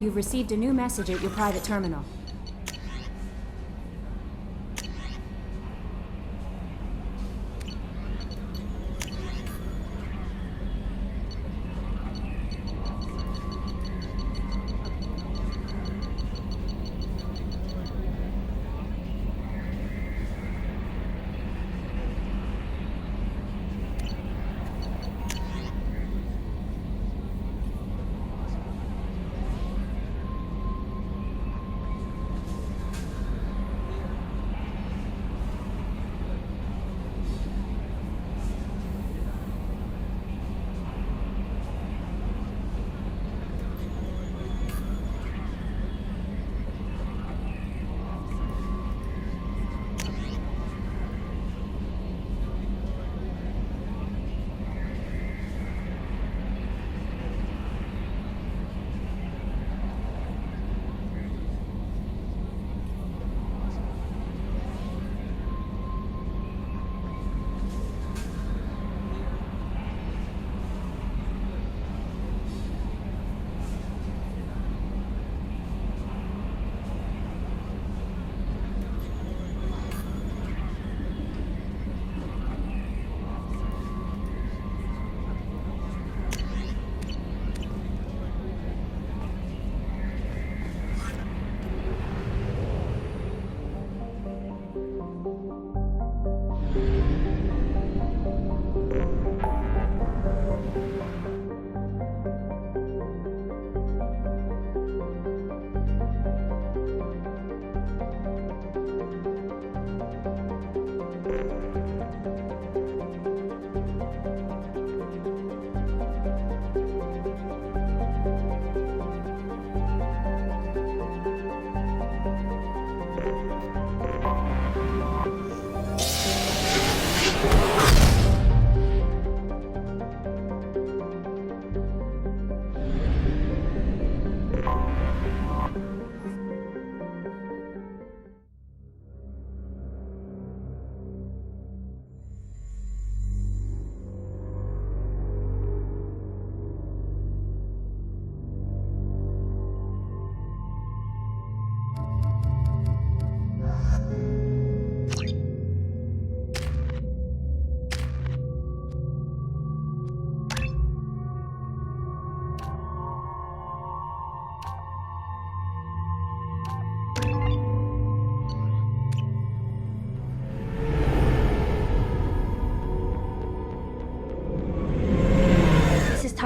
You've received a new message at your private terminal.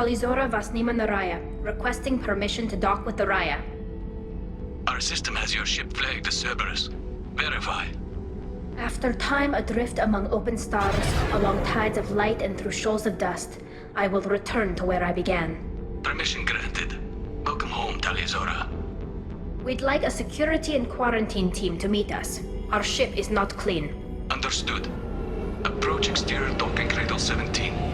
Tali Vasnima Naraya, requesting permission to dock with the Raya. Our system has your ship flagged as Cerberus. Verify. After time adrift among open stars, along tides of light and through shoals of dust, I will return to where I began. Permission granted. Welcome home, Tali. We'd like a security and quarantine team to meet us. Our ship is not clean. Understood. Approach exterior docking cradle 17.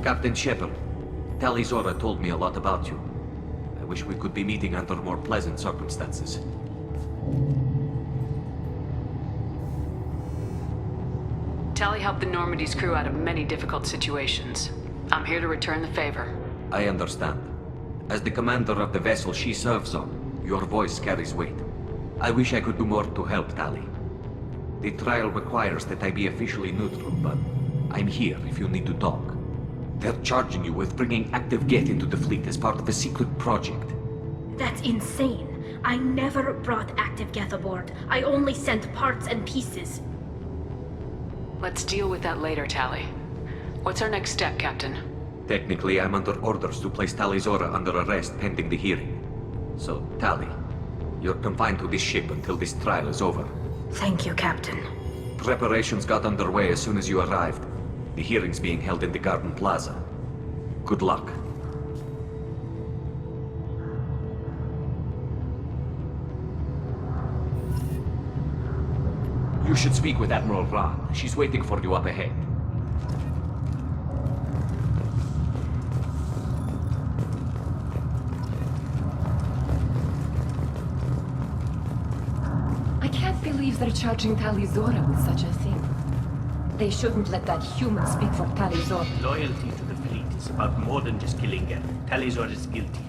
Captain Shepard, Tali told me a lot about you. I wish we could be meeting under more pleasant circumstances. Tali helped the Normandy's crew out of many difficult situations. I'm here to return the favor. I understand. As the commander of the vessel she serves on, your voice carries weight. I wish I could do more to help, Tali. The trial requires that I be officially neutral, but I'm here if you need to talk. They're charging you with bringing active Geth into the fleet as part of a secret project. That's insane. I never brought active Geth aboard. I only sent parts and pieces. Let's deal with that later, Tali. What's our next step, Captain? Technically, I'm under orders to place Tali under arrest pending the hearing. So, Tali, you're confined to this ship until this trial is over. Thank you, Captain. Preparations got underway as soon as you arrived. The hearing's being held in the Garden Plaza. Good luck. You should speak with Admiral Ron. She's waiting for you up ahead. I can't believe they're charging Tali Zora with such a thing. They shouldn't let that human speak for Tali Zora. Loyalty to the fleet is about more than just killing Geth. Talizor is guilty.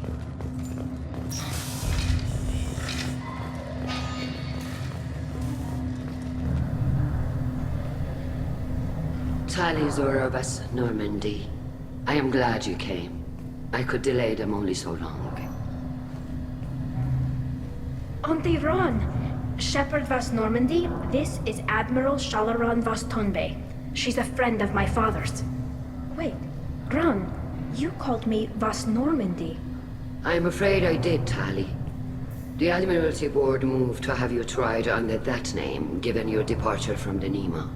Tali Zora of us, Normandy. I am glad you came. I could delay them only so long. Auntie Ron! Shepherd Vas Normandy, this is Admiral Shalaran Vas Tonbe. She's a friend of my father's. Wait, Ron, you called me Vas Normandy. I'm afraid I did, Tali. The Admiralty Board moved to have you tried under that name, given your departure from the Nima.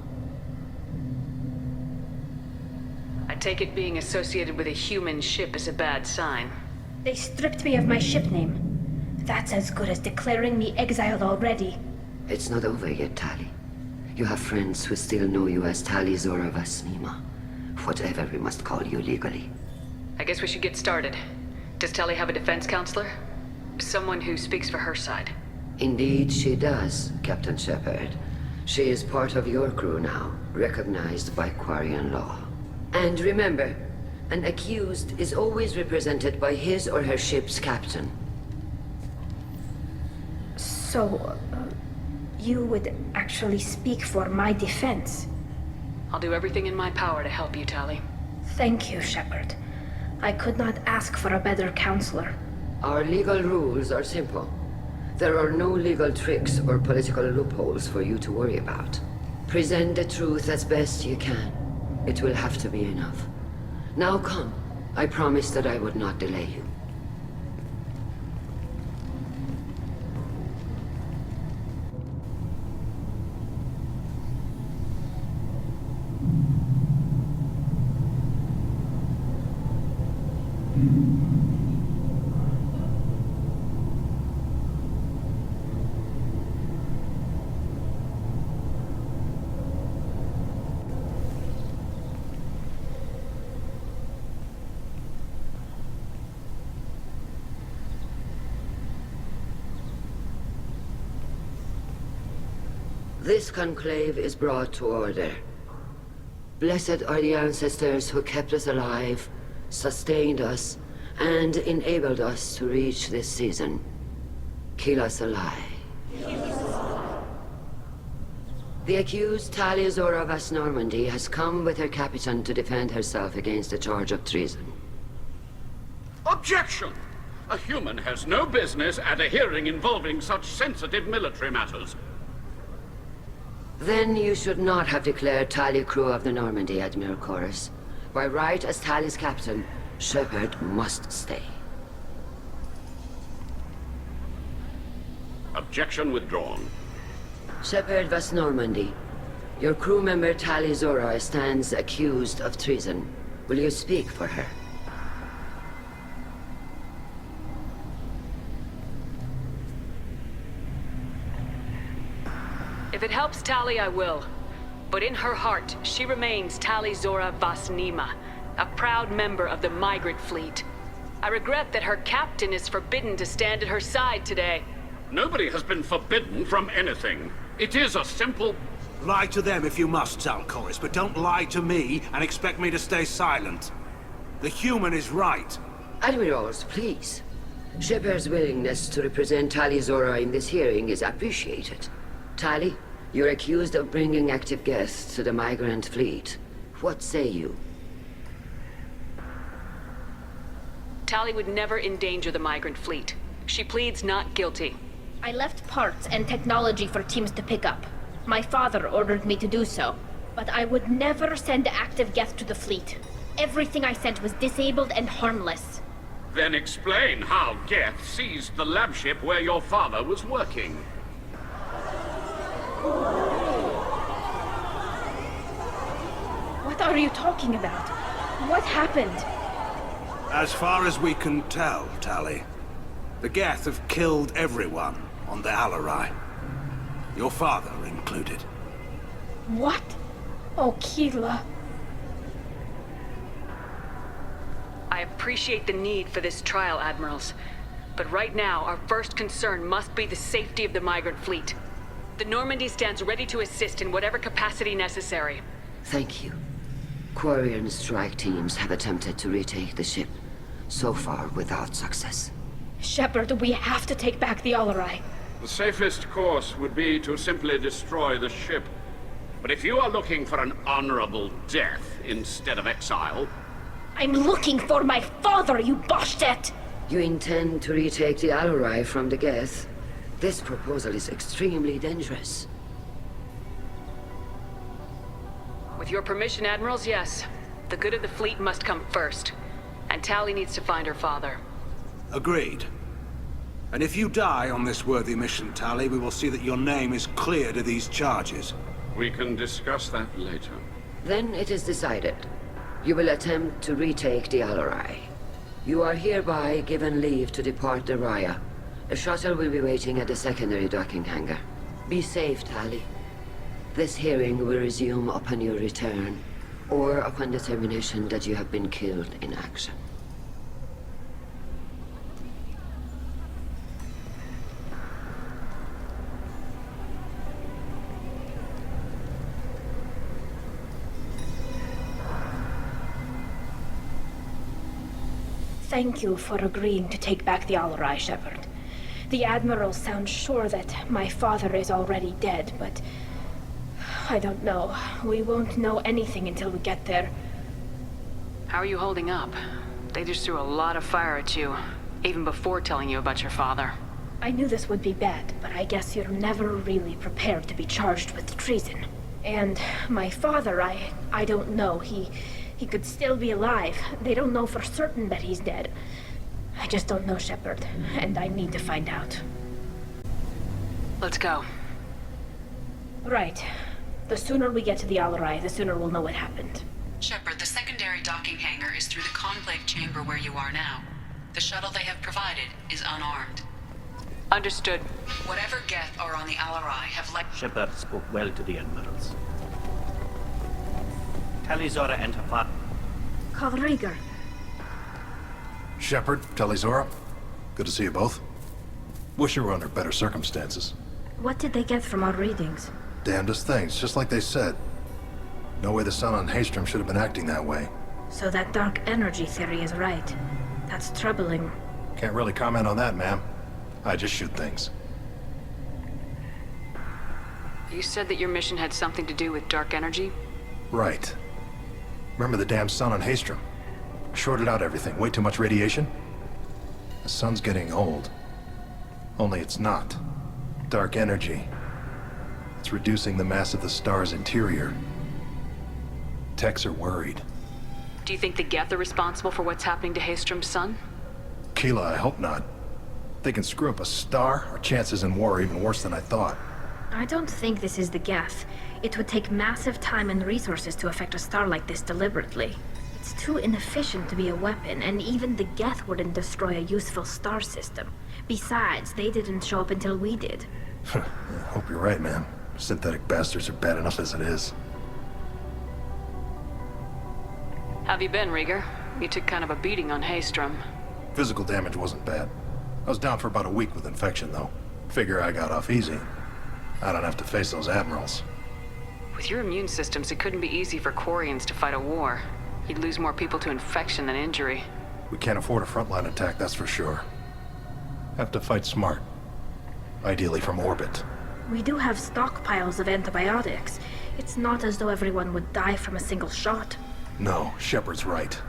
I take it being associated with a human ship is a bad sign. They stripped me of my ship name. That's as good as declaring me exiled already. It's not over yet, Tali. You have friends who still know you as Tali Zora Vas Nima. Whatever we must call you legally. I guess we should get started. Does Tali have a defense counselor? Someone who speaks for her side. Indeed she does, Captain Shepard. She is part of your crew now, recognized by Quarian law. And remember, an accused is always represented by his or her ship's captain. So, you would actually speak for my defense? I'll do everything in my power to help you, Tali. Thank you, Shepard. I could not ask for a better counselor. Our legal rules are simple. There are no legal tricks or political loopholes for you to worry about. Present the truth as best you can. It will have to be enough. Now come. I promised that I would not delay you. This conclave is brought to order. Blessed are the ancestors who kept us alive, sustained us, and enabled us to reach this season. Keep us alive. The accused Tali Zora Vas Normandy has come with her captain to defend herself against a charge of treason. Objection! A human has no business at a hearing involving such sensitive military matters. Then you should not have declared Tali crew of the Normandy, Admiral Chorus. By right as Tali's captain, Shepard must stay. Objection withdrawn. Shepard Vas Normandy, your crew member Tali Zora stands accused of treason. Will you speak for her? If it helps Tali, I will. But in her heart, she remains Tali Zora Vas Nima, a proud member of the migrant fleet. I regret that her captain is forbidden to stand at her side today. Nobody has been forbidden from anything. It is a simple... Lie to them if you must, Zalcoris, but don't lie to me and expect me to stay silent. The human is right. Admirals, please. Shepard's willingness to represent Tali Zora in this hearing is appreciated. Tali, you're accused of bringing active guests to the migrant fleet. What say you? Tali would never endanger the migrant fleet. She pleads not guilty. I left parts and technology for teams to pick up. My father ordered me to do so. But I would never send active Geth to the fleet. Everything I sent was disabled and harmless. Then explain how Geth seized the lab ship where your father was working. What are you talking about? What happened? As far as we can tell, Tali, the Geth have killed everyone on the Alarai. Your father included. What? Oh, Keela. I appreciate the need for this trial, Admirals. But right now, our first concern must be the safety of the migrant fleet. The Normandy stands ready to assist in whatever capacity necessary. Thank you. Quarian strike teams have attempted to retake the ship, so far without success. Shepard, we have to take back the Alarai. The safest course would be to simply destroy the ship. But if you are looking for an honorable death instead of exile... I'm looking for my father, you bastet! You intend to retake the Alarai from the Geth? This proposal is extremely dangerous. With your permission, Admirals, yes. The good of the fleet must come first. And Tali needs to find her father. Agreed. And if you die on this worthy mission, Tali, we will see that your name is cleared of these charges. We can discuss that later. Then it is decided. You will attempt to retake the Alarai. You are hereby given leave to depart the Raya. A shuttle will be waiting at the secondary docking hangar. Be safe, Tali. This hearing will resume upon your return, or upon determination that you have been killed in action. Thank you for agreeing to take back the Alarai, Shepard. The Admiral sounds sure that my father is already dead, but... I don't know. We won't know anything until we get there. How are you holding up? They just threw a lot of fire at you, even before telling you about your father. I knew this would be bad, but I guess you're never really prepared to be charged with treason. And my father, I don't know. He could still be alive. They don't know for certain that he's dead. I just don't know, Shepard, and I need to find out. Let's go. Right. The sooner we get to the Alarai, the sooner we'll know what happened. Shepard, the secondary docking hangar is through the conclave chamber where you are now. The shuttle they have provided is unarmed. Understood. Whatever Geth are on the Alarai have Shepard spoke well to the Admirals. Tali Zora and her father. Kalrieger. Shepard, Tali Zora. Good to see you both. Wish you were under better circumstances. What did they get from our readings? Damnedest things, just like they said. No way the sun on Haystrom should have been acting that way. So that dark energy theory is right. That's troubling. Can't really comment on that, ma'am. I just shoot things. You said that your mission had something to do with dark energy? Right. Remember the damn sun on Haystrom? Shorted out everything. Way too much radiation? The sun's getting old. Only it's not. Dark energy. It's reducing the mass of the star's interior. Techs are worried. Do you think the Geth are responsible for what's happening to Haystrom's sun? Keela, I hope not. If they can screw up a star, our chances in war are even worse than I thought. I don't think this is the Geth. It would take massive time and resources to affect a star like this deliberately. It's too inefficient to be a weapon, and even the Geth wouldn't destroy a useful star system. Besides, they didn't show up until we did. I hope you're right, man. Synthetic bastards are bad enough as it is. Have you been, Rieger? You took kind of a beating on Haystrom. Physical damage wasn't bad. I was down for about a week with infection, though. Figure I got off easy. I don't have to face those admirals. With your immune systems, it couldn't be easy for Quarians to fight a war. You'd lose more people to infection than injury. We can't afford a frontline attack, that's for sure. Have to fight smart. Ideally from orbit. We do have stockpiles of antibiotics. It's not as though everyone would die from a single shot. No, Shepard's right.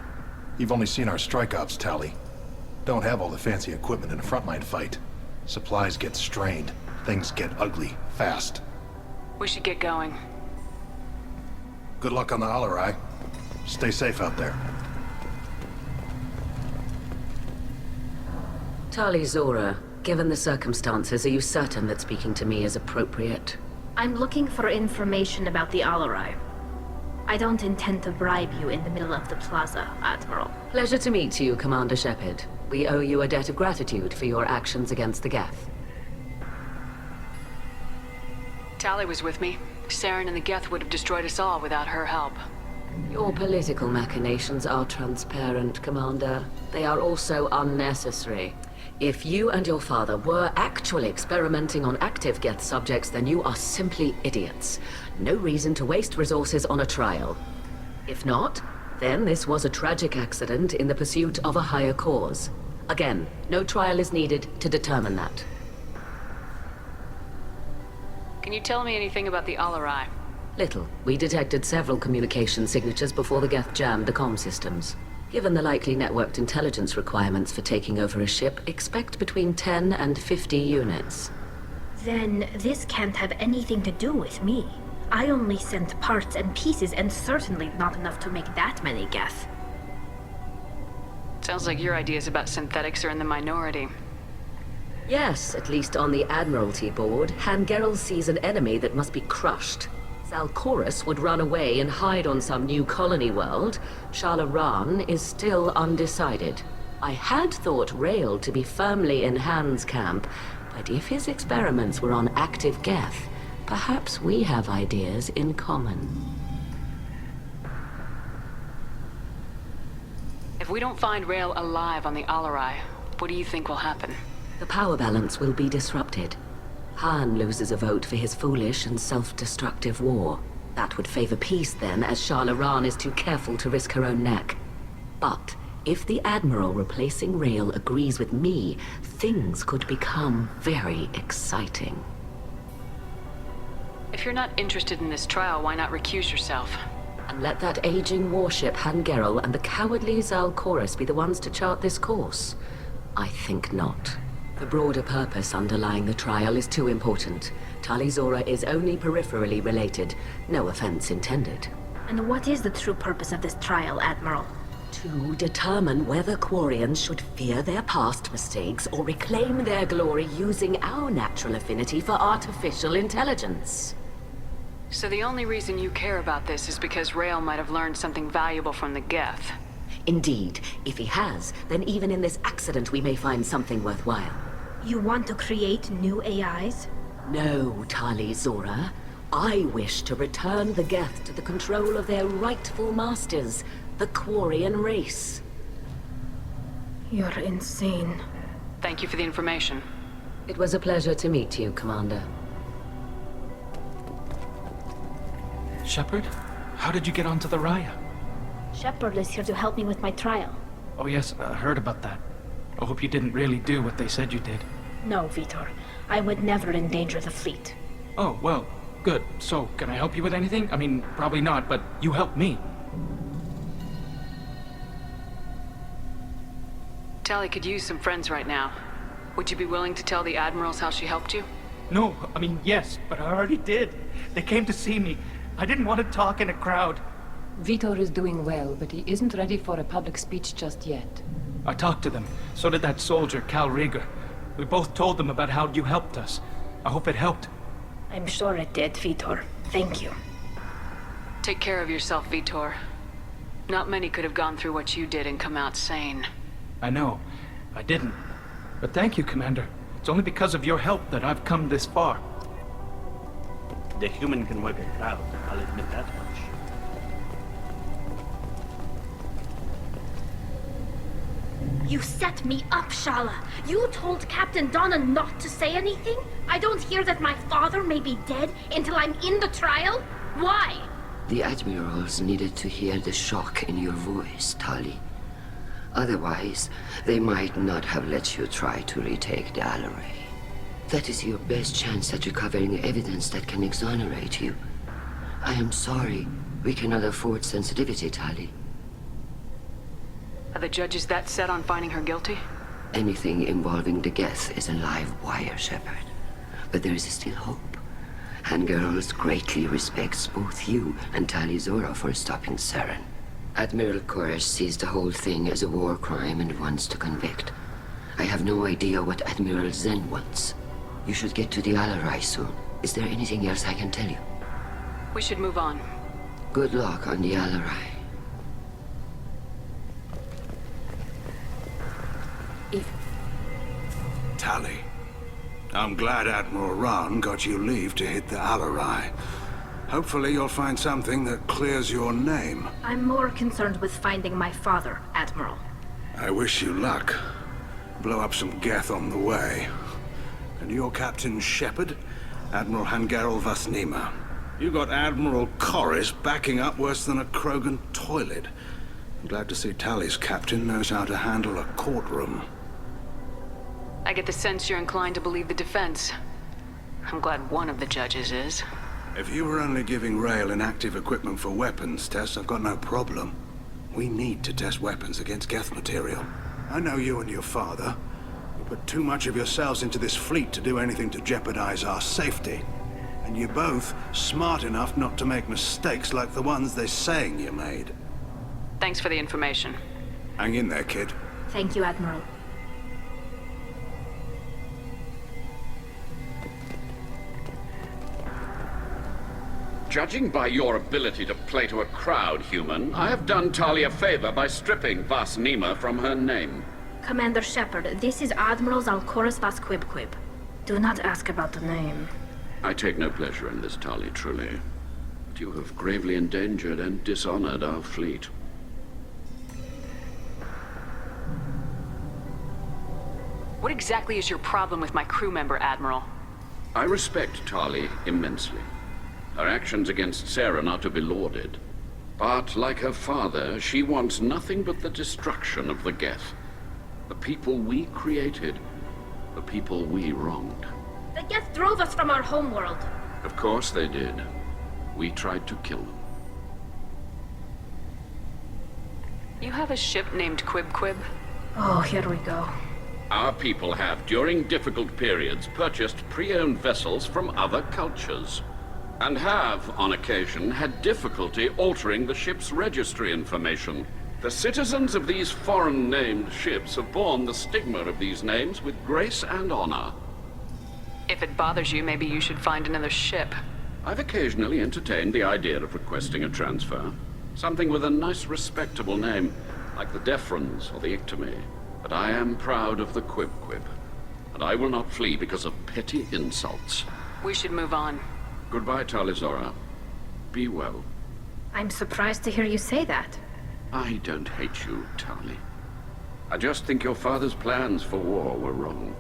You've only seen our strike ops, Tali. Don't have all the fancy equipment in a frontline fight. Supplies get strained. Things get ugly, fast. We should get going. Good luck on the Alarai. Stay safe out there. Tali Zora, given the circumstances, are you certain that speaking to me is appropriate? I'm looking for information about the Alarai. I don't intend to bribe you in the middle of the plaza, Admiral. Pleasure to meet you, Commander Shepard. We owe you a debt of gratitude for your actions against the Geth. Tali was with me. Saren and the Geth would have destroyed us all without her help. Your political machinations are transparent, Commander. They are also unnecessary. If you and your father were actually experimenting on active Geth subjects, then you are simply idiots. No reason to waste resources on a trial. If not, then this was a tragic accident in the pursuit of a higher cause. Again, no trial is needed to determine that. Can you tell me anything about the Alarai? Little. We detected several communication signatures before the Geth jammed the comm systems. Given the likely networked intelligence requirements for taking over a ship, expect between 10 and 50 units. Then this can't have anything to do with me. I only sent parts and pieces, and certainly not enough to make that many Geth. Sounds like your ideas about synthetics are in the minority. Yes, at least on the Admiralty board, Hangerel sees an enemy that must be crushed. Zalcorus would run away and hide on some new colony world. Shalaran is still undecided. I had thought Rael to be firmly in Han's camp, but if his experiments were on active Geth, perhaps we have ideas in common. If we don't find Rael alive on the Alarai, what do you think will happen? The power balance will be disrupted. Han loses a vote for his foolish and self-destructive war. That would favor peace then, as Shalaran is too careful to risk her own neck. But if the Admiral replacing Rael agrees with me, things could become very exciting. If you're not interested in this trial, why not recuse yourself? And let that aging warship Hangerel and the cowardly Zalcorus be the ones to chart this course? I think not. The broader purpose underlying the trial is too important. Tali Zora is only peripherally related. No offense intended. And what is the true purpose of this trial, Admiral? To determine whether Quarians should fear their past mistakes or reclaim their glory using our natural affinity for artificial intelligence. So the only reason you care about this is because Rael might have learned something valuable from the Geth. Indeed. If he has, then even in this accident we may find something worthwhile. You want to create new AIs? No, Tali Zora. I wish to return the Geth to the control of their rightful masters, the Quarian race. You're insane. Thank you for the information. It was a pleasure to meet you, Commander. Shepard? How did you get onto the Raya? Shepard is here to help me with my trial. Oh yes, I heard about that. I hope you didn't really do what they said you did. No, Vitor. I would never endanger the fleet. Oh, well, good. So, can I help you with anything? I mean, probably not, but you helped me. Tali could use some friends right now. Would you be willing to tell the Admirals how she helped you? No, I mean, yes, but I already did. They came to see me. I didn't want to talk in a crowd. Vitor is doing well, but he isn't ready for a public speech just yet. I talked to them. So did that soldier, Cal Rieger. We both told them about how you helped us. I hope it helped. I'm sure it did, Vitor. Thank you. Take care of yourself, Vitor. Not many could have gone through what you did and come out sane. I know. I didn't. But thank you, Commander. It's only because of your help that I've come this far. The human can work a crowd, I'll admit that much. You set me up, Shala. You told Captain Donna not to say anything? I don't hear that my father may be dead until I'm in the trial? Why? The Admirals needed to hear the shock in your voice, Tali. Otherwise, they might not have let you try to retake the Alarai. That is your best chance at recovering evidence that can exonerate you. I am sorry. We cannot afford sensitivity, Tali. Are the judges that set on finding her guilty? Anything involving the Geth is a live wire, Shepard. But there is still hope. Hangerls greatly respects both you and Tali Zora for stopping Saren. Admiral Koresh sees the whole thing as a war crime and wants to convict. I have no idea what Admiral Zen wants. You should get to the Alarai soon. Is there anything else I can tell you? We should move on. Good luck on the Alarai. Tali, I'm glad Admiral Rahn got you leave to hit the Alarai. Hopefully you'll find something that clears your name. I'm more concerned with finding my father, Admiral. I wish you luck. Blow up some Geth on the way. And your Captain Shepard? Admiral Hangarel Vasnima. You got Admiral Corris backing up worse than a Krogan toilet. I'm glad to see Tali's captain knows how to handle a courtroom. I get the sense you're inclined to believe the defense. I'm glad one of the judges is. If you were only giving Rail inactive equipment for weapons tests, I've got no problem. We need to test weapons against Geth material. I know you and your father. You put too much of yourselves into this fleet to do anything to jeopardize our safety. And you're both smart enough not to make mistakes like the ones they're saying you made. Thanks for the information. Hang in there, kid. Thank you, Admiral. Judging by your ability to play to a crowd, human, I have done Tali a favor by stripping Vasnima from her name. Commander Shepard, this is Admiral Zalkoris Vasquibquib. Do not ask about the name. I take no pleasure in this, Tali, truly. But you have gravely endangered and dishonored our fleet. What exactly is your problem with my crew member, Admiral? I respect Tali immensely. Her actions against Sarah are to be lauded. But, like her father, she wants nothing but the destruction of the Geth. The people we created. The people we wronged. The Geth drove us from our homeworld. Of course they did. We tried to kill them. You have a ship named Quib? Oh, here we go. Our people have, during difficult periods, purchased pre-owned vessels from other cultures. And have, on occasion, had difficulty altering the ship's registry information. The citizens of these foreign-named ships have borne the stigma of these names with grace and honor. If it bothers you, maybe you should find another ship. I've occasionally entertained the idea of requesting a transfer. Something with a nice, respectable name, like the Defrons or the Ictomy. But I am proud of the Quib, and I will not flee because of petty insults. We should move on. Goodbye, Tali Zora. Be well. I'm surprised to hear you say that. I don't hate you, Tali. I just think your father's plans for war were wrong.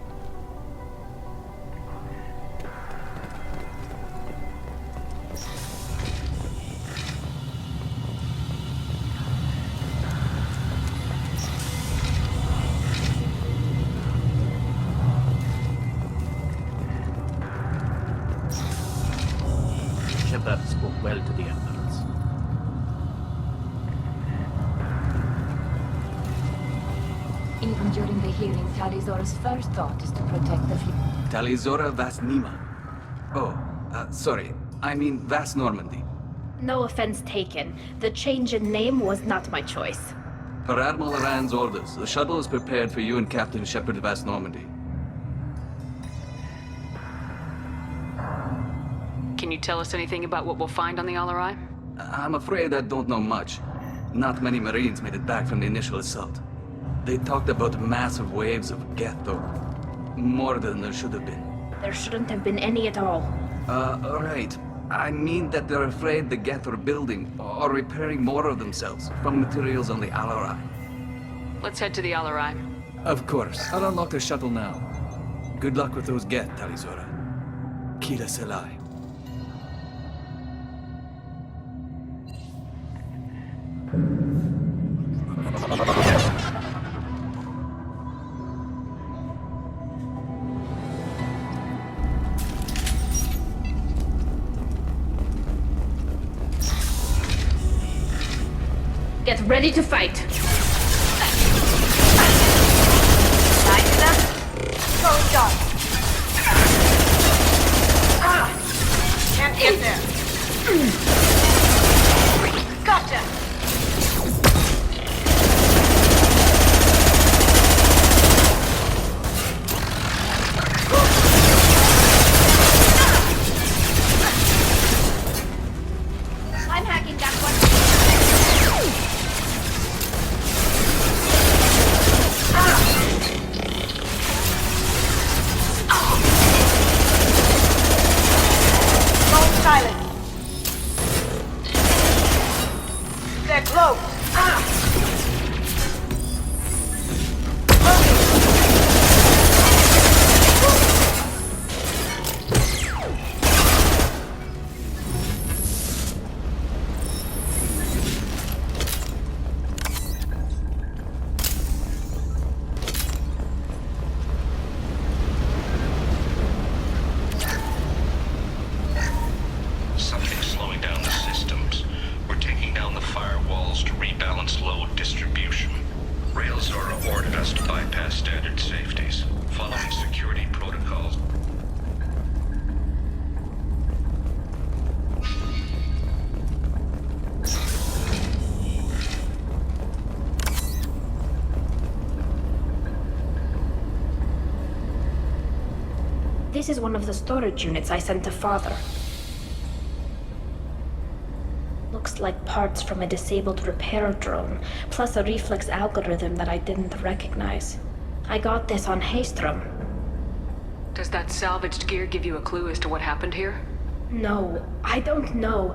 Shepard spoke well to the Emeralds. Even during the hearing, Tali Zora's first thought is to protect the fleet. Tali Zora Vasnima. Oh, sorry. I mean Vas Normandy. No offense taken. The change in name was not my choice. Per Admiral Rand's orders, the shuttle is prepared for you and Captain Shepard Vas Normandy. Can you tell us anything about what we'll find on the Alarai? I'm afraid I don't know much. Not many Marines made it back from the initial assault. They talked about massive waves of Geth, though. More than there should have been. There shouldn't have been any at all. Right. I mean that they're afraid the Geth are building or repairing more of themselves from materials on the Alarai. Let's head to the Alarai. Of course. I'll unlock the shuttle now. Good luck with those Geth, Tali Zora. Kila Selai. Get ready to fight. Going dark. Can't get there. Gotcha. I'm hacking that one. Silent. close! Ah! Something's slowing down the systems. We're taking down the firewalls to rebalance load distribution. Railzora ordered us to bypass standard safeties, following security protocols. This is one of the storage units I sent to Father. Looks like parts from a disabled repair drone, plus a reflex algorithm that I didn't recognize. I got this on Haystrom. Does that salvaged gear give you a clue as to what happened here? No, I don't know.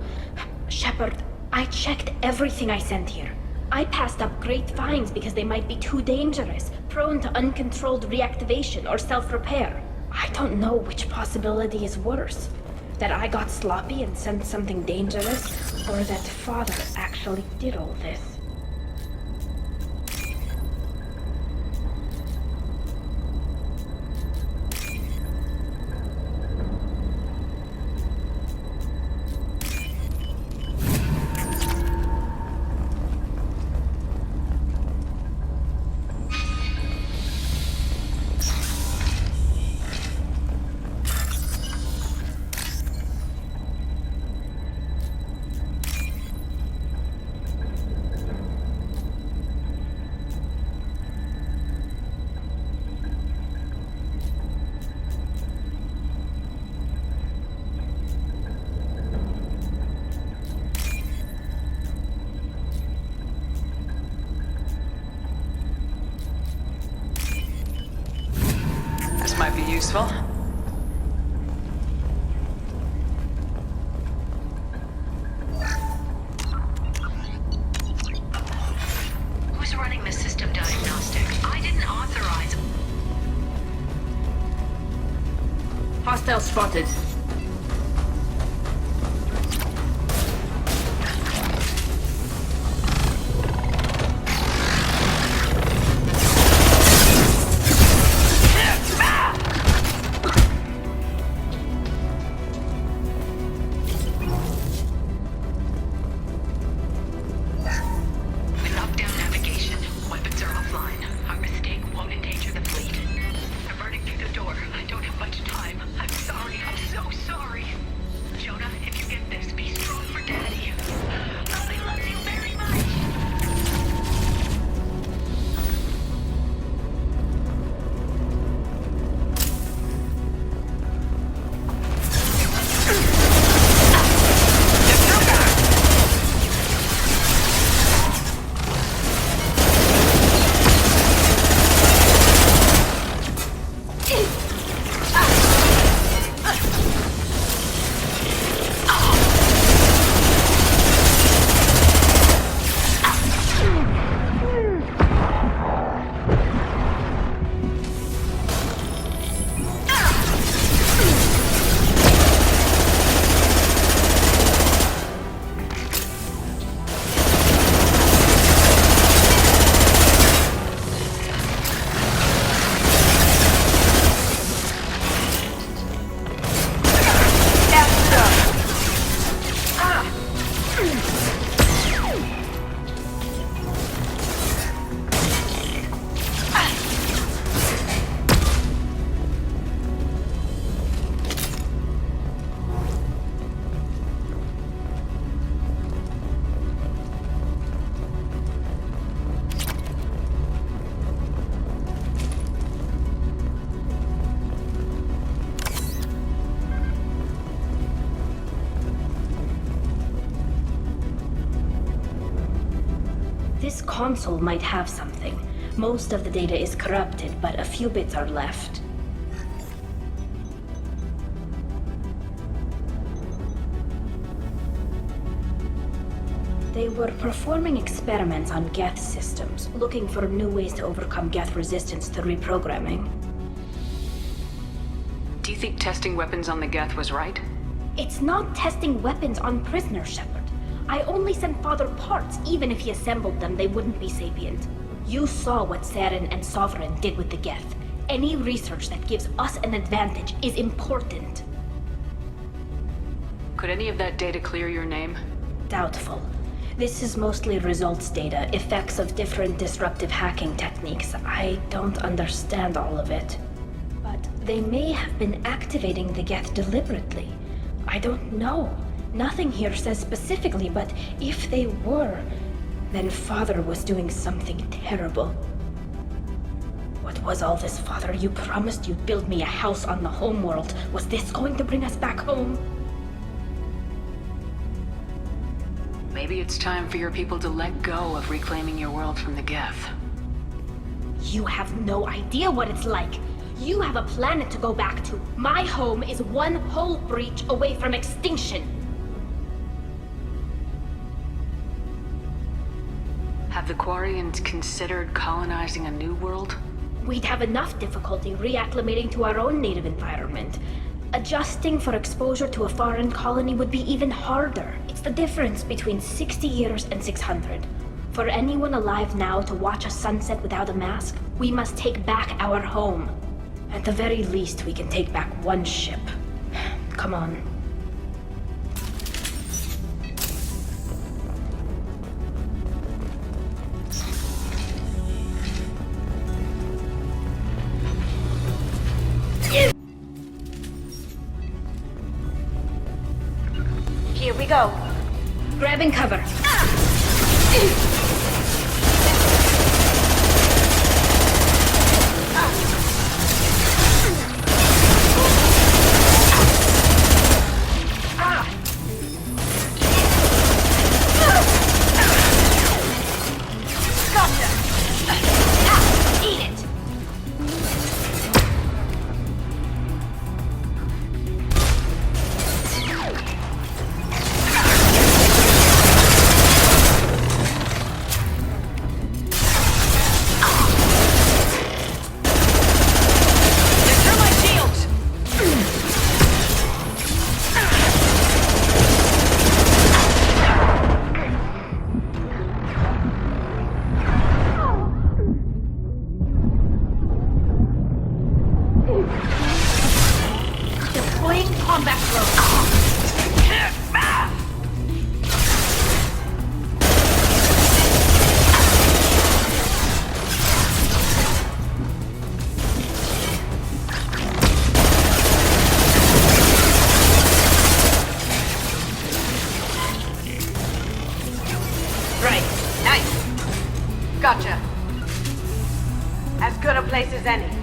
Shepard, I checked everything I sent here. I passed up great finds because they might be too dangerous, prone to uncontrolled reactivation or self-repair. I don't know which possibility is worse. That I got sloppy and sent something dangerous, or that Father actually did all this. This might be useful. Who's running the system diagnostic? I didn't authorize. Hostile spotted. We locked down navigation. Weapons are offline. Our mistake won't endanger the fleet. I'm running through the door. I don't have much time. I'm sorry. I'm so sorry. Jonah, if you get this, be strong for Daddy. Mommy loves you very much. This console might have something. Most of the data is corrupted, but a few bits are left. They were performing experiments on Geth systems, looking for new ways to overcome Geth resistance to reprogramming. Do you think testing weapons on the Geth was right? It's not testing weapons on prisoners, Shepard. I only sent Father parts. Even if he assembled them, they wouldn't be sapient. You saw what Saren and Sovereign did with the Geth. Any research that gives us an advantage is important. Could any of that data clear your name? Doubtful. This is mostly results data, effects of different disruptive hacking techniques. I don't understand all of it. But they may have been activating the Geth deliberately. I don't know. Nothing here says specifically, but if they were, then Father was doing something terrible. What was all this, Father? You promised you'd build me a house on the homeworld. Was this going to bring us back home? Maybe it's time for your people to let go of reclaiming your world from the Geth. You have no idea what it's like. You have a planet to go back to. My home is one hull breach away from extinction. Have the Quarians considered colonizing a new world? We'd have enough difficulty reacclimating to our own native environment. Adjusting for exposure to a foreign colony would be even harder. It's the difference between 60 years and 600. For anyone alive now to watch a sunset without a mask, we must take back our home. At the very least, we can take back one ship. Come on. Here we go. Grabbing cover. Gotcha. As good a place as any.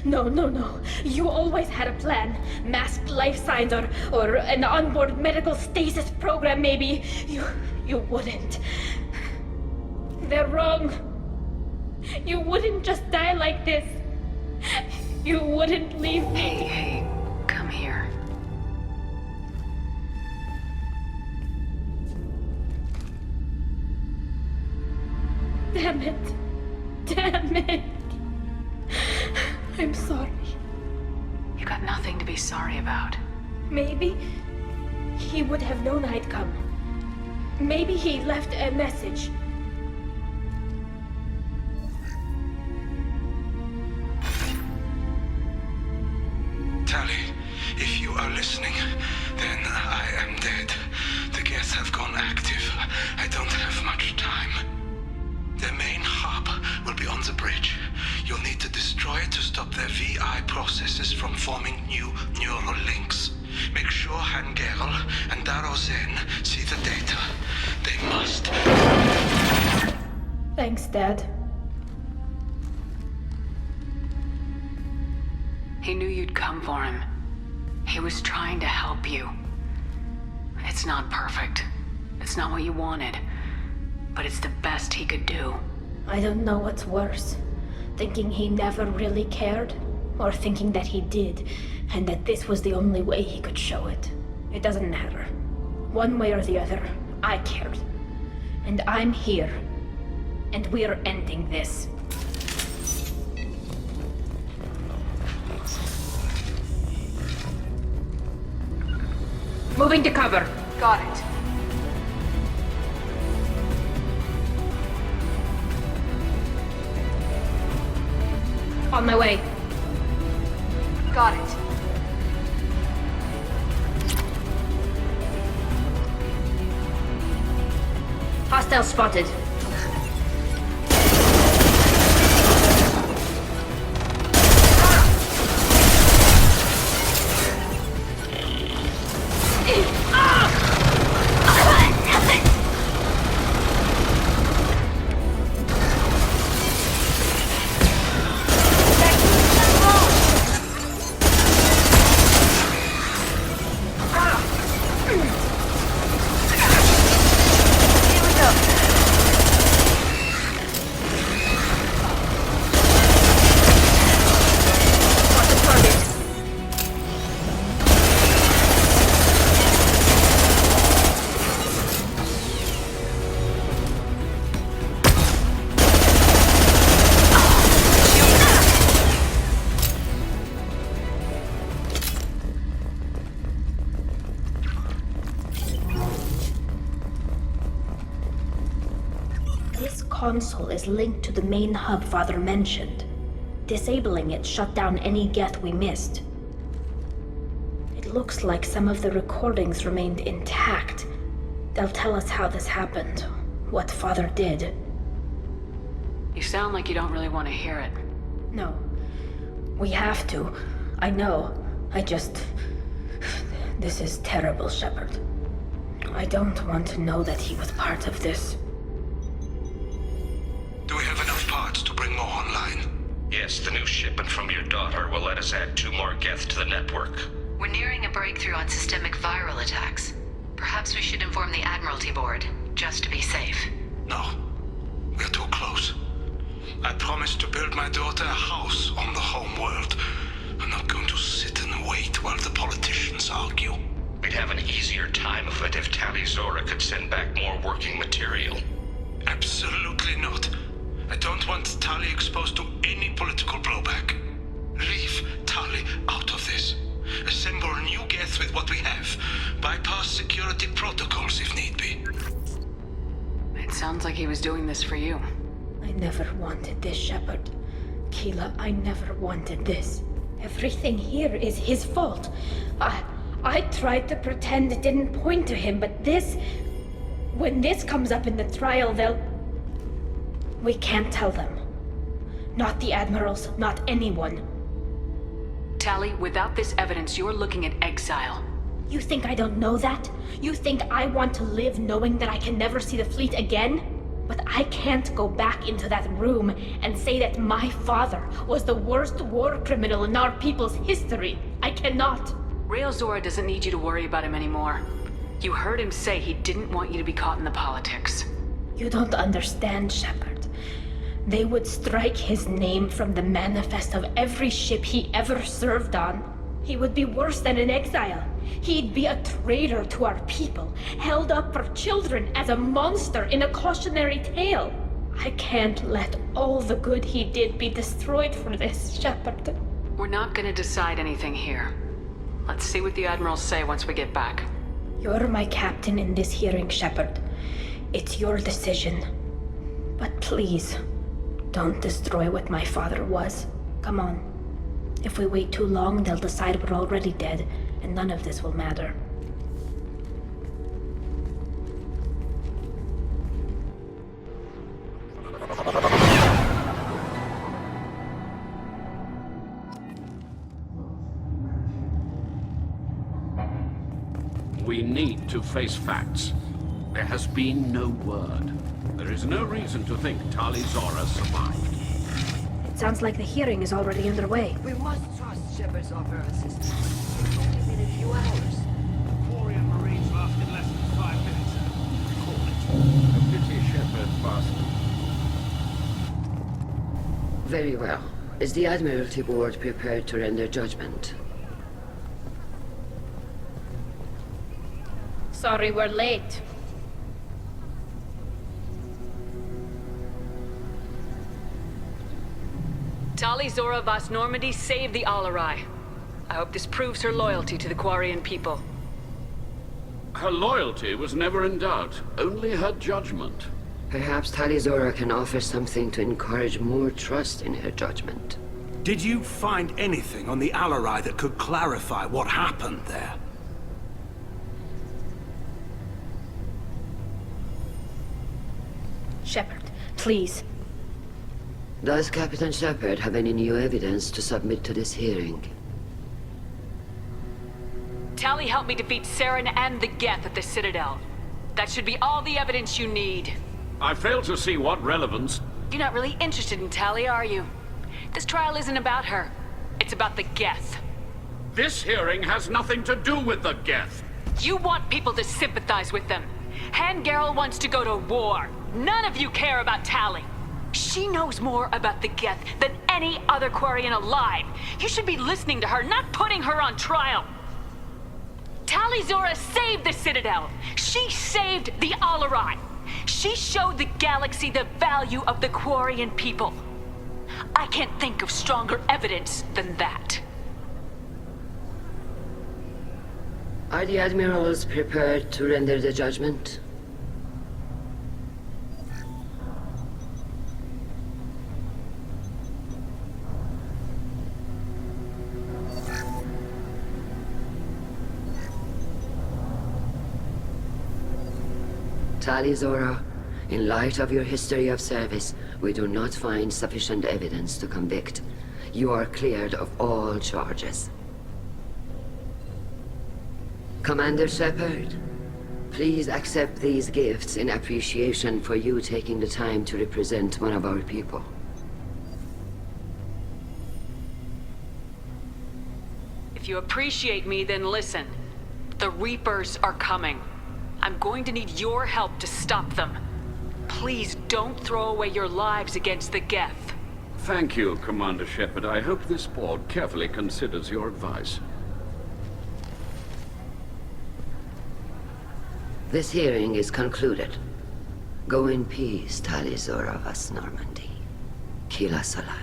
No. You always had a plan. Masked life signs or an onboard medical stasis program, maybe. You wouldn't. They're wrong. You wouldn't just die like this. You wouldn't leave me. Hey, come here. Damn it. I'm sorry. You got nothing to be sorry about. Maybe he would have known I'd come. Maybe he left a message. Tali, if you are listening, then I am dead. The Geth have gone active. I don't have much time. Their main hub will be on the bridge. You'll need to destroy it to stop their VI processes from forming new neural links. Make sure Hangerl and Darozen see the data. They must. Thanks, Dad. He knew you'd come for him. He was trying to help you. It's not perfect. It's not what you wanted. But it's the best he could do. I don't know what's worse. Thinking he never really cared, or thinking that he did, and that this was the only way he could show it. It doesn't matter. One way or the other, I cared. And I'm here. And we're ending this. Moving to cover. Got it. On my way. Got it. Hostile spotted. Console is linked to the main hub Father mentioned. Disabling it shut down any Geth we missed. It looks like some of the recordings remained intact. They'll tell us how this happened, what Father did. You sound like you don't really want to hear it. No. We have to. I know. This is terrible, Shepard. I don't want to know that he was part of this. Do we have enough parts to bring more online? Yes, the new shipment from your daughter will let us add 2 more Geth to the network. We're nearing a breakthrough on systemic viral attacks. Perhaps we should inform the Admiralty Board, just to be safe. No. We're too close. I promised to build my daughter a house on the home world. I'm not going to sit and wait while the politicians argue. We'd have an easier time of it if Tali Zora could send back more working material. Absolutely not. I don't want Tali exposed to any political blowback. Leave Tali out of this. Assemble new Geth with what we have. Bypass security protocols if need be. It sounds like he was doing this for you. I never wanted this, Shepard. Keela, I never wanted this. Everything here is his fault. I tried to pretend it didn't point to him, but this... When this comes up in the trial, they'll... We can't tell them. Not the Admirals, not anyone. Tali, without this evidence, you're looking at exile. You think I don't know that? You think I want to live knowing that I can never see the fleet again? But I can't go back into that room and say that my father was the worst war criminal in our people's history. I cannot. Rael Zora doesn't need you to worry about him anymore. You heard him say he didn't want you to be caught in the politics. You don't understand, Shepard. They would strike his name from the manifest of every ship he ever served on. He would be worse than an exile. He'd be a traitor to our people, held up for children as a monster in a cautionary tale. I can't let all the good he did be destroyed for this, Shepard. We're not gonna decide anything here. Let's see what the Admirals say once we get back. You're my captain in this hearing, Shepard. It's your decision. But please, don't destroy what my father was. Come on. If we wait too long, they'll decide we're already dead, and none of this will matter. We need to face facts. There has been no word. There is no reason to think Tali Zora survived. It sounds like the hearing is already underway. We must trust Shepard's offer of assistance. It's only been a few hours. Quarian Marines lasted less than 5 minutes. Call it. A pity Shepard must. Very well. Is the Admiralty Board prepared to render judgment? Sorry we're late. Tali Zora Vas Normandy saved the Alarai. I hope this proves her loyalty to the Quarian people. Her loyalty was never in doubt, only her judgment. Perhaps Tali Zora can offer something to encourage more trust in her judgment. Did you find anything on the Alarai that could clarify what happened there? Shepard, please. Does Captain Shepard have any new evidence to submit to this hearing? Tali helped me defeat Saren and the Geth at the Citadel. That should be all the evidence you need. I fail to see what relevance... You're not really interested in Tali, are you? This trial isn't about her. It's about the Geth. This hearing has nothing to do with the Geth. You want people to sympathize with them. Han Garel wants to go to war. None of you care about Tali. She knows more about the Geth than any other Quarian alive. You should be listening to her, not putting her on trial. Tali Zora saved the Citadel. She saved the Alarai. She showed the galaxy the value of the Quarian people. I can't think of stronger evidence than that. Are the admirals prepared to render the judgment? Tali Zora, in light of your history of service, we do not find sufficient evidence to convict. You are cleared of all charges. Commander Shepard, please accept these gifts in appreciation for you taking the time to represent one of our people. If you appreciate me, then listen. The Reapers are coming. I'm going to need your help to stop them. Please don't throw away your lives against the Geth. Thank you, Commander Shepard. I hope this board carefully considers your advice. This hearing is concluded. Go in peace, Tali Zora Vas Normandy. Kila Salai.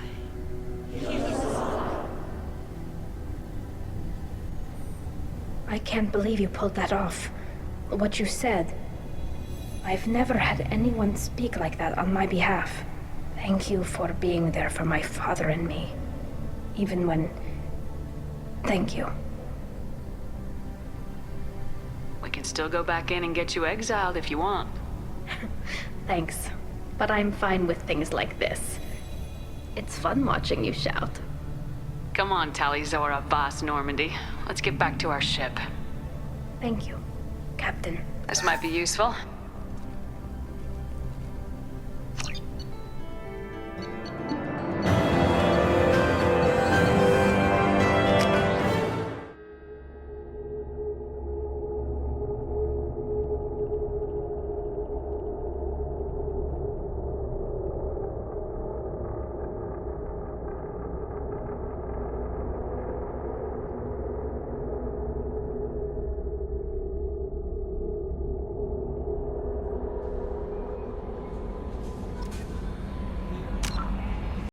I can't believe you pulled that off. What you said. I've never had anyone speak like that on my behalf. Thank you for being there for my father and me. Even when... Thank you. We can still go back in and get you exiled if you want. Thanks. But I'm fine with things like this. It's fun watching you shout. Come on, Tali Zora Vas Normandy. Let's get back to our ship. Thank you, Captain. This might be useful.